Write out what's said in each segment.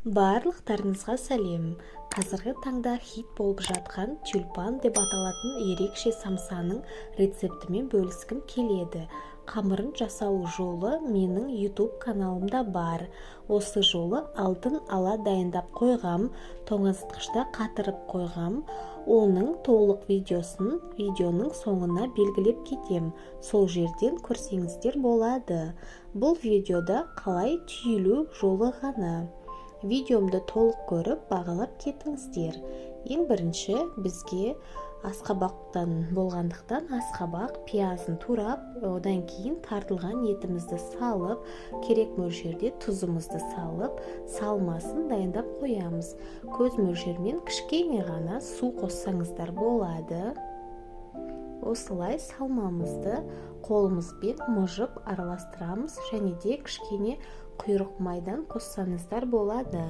Барлықтарыңызға сәлем. Қазіргі таңда хит болып жатқан тюльпан деп аталатын ерекше самсаның рецептімен бөліскім келеді. Қамырын жасау жолы менің YouTube каналымда бар. Осы жолы алдын ала дайындап қойғам, тоңазытқышта қатырып қойғам. Оның толық видеоның соңына белгілеп кетем. Сол жерден көрсеңіздер болады. Бұл видеода қалай түйілу жолы ғана. Видеомды толық көріп, бағалап кетіңіздер. Ең бірінші бізге асқабақтан болғандықтан асқабақ пиязын турап, одан кейін тартылған етімізді салып, керек мөлшерде тұзымызды салып, салмасын дайындап қоямыз. Көз мөлшермен кішкене ғана су қоссаңыздар болады. Осылай салмамызды қолымызбен мұжып араластырамыз, және де кішкене құйрық майдан қоссаңыздар болады.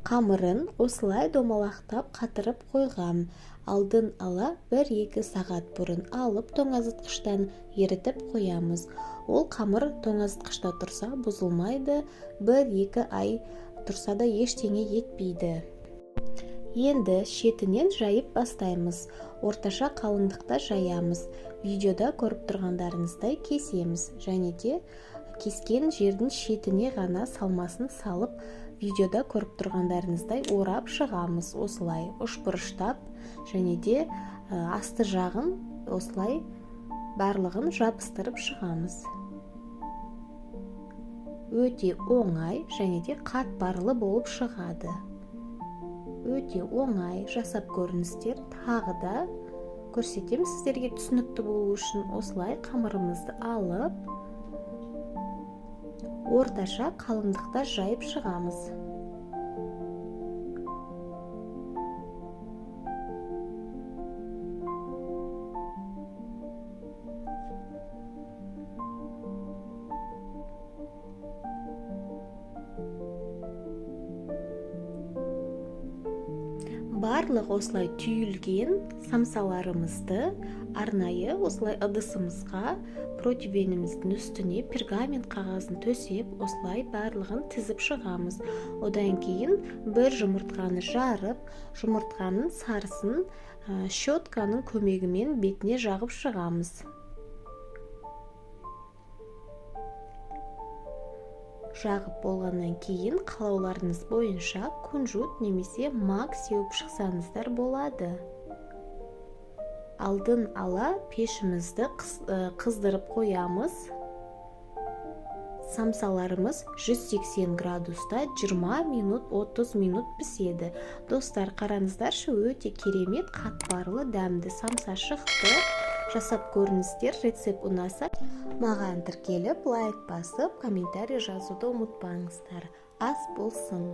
Қамырын осылай домалақтап қатырып қойғам. Алдын ала 1-2 сағат бұрын алып тоңазытқыштан ерітіп қоямыз. Ол қамыр тоңазытқышта тұрса бұзылмайды, 1-2 ай тұрса да ештеңе етпейді. Енді шетінен жайып бастаймыз. Орташа қалыңдықта жаямыз. Видеода көріп тұрғандарыңыздай кесеміз, және де кескен жердің шетіне ғана салмасын салып, видеода көріп тұрғандарыңыздай орап шығамыз. Осылай ұшбұрыштап, және де асты жағын осылай барлығын жабыстырып шығамыз. Өте оңай, және де қатпарлы болып шығады. Өте оңай, жасап көріңіздер. Тағы да көрсетем сіздерге түсінікті болу үшін. Осылай қамырымызды алып, орташа қалыңдықта жайып шығамыз. Барлық осылай түйілген самсаларымызды арнайы осылай ыдысымызға противеніміздің үстіне пергамент қағазын төсеп, осылай барлығын тізіп шығамыз. Одан кейін бір жұмыртқаны жарып, жұмыртқаның сарысын щетканың көмегімен бетіне жағып шығамыз. Жағып болғаннан кейін қалауларыңыз бойынша кунжут немесе мак сеуіп шықсаңыздар болады. Алдын ала пешімізді қыздырып қоямыз. Самсаларымыз 180 градуста 20 минут, 30 минут піседі. Достар, қараңыздаршы, өте керемет, қатпарлы, дәмді самса шықты. Жасап көріңіздер. Рецепт ұнаса, маған тіркеліп, лайк басып, комментарий жазуды ұмытпаңыздар. Ас болсын!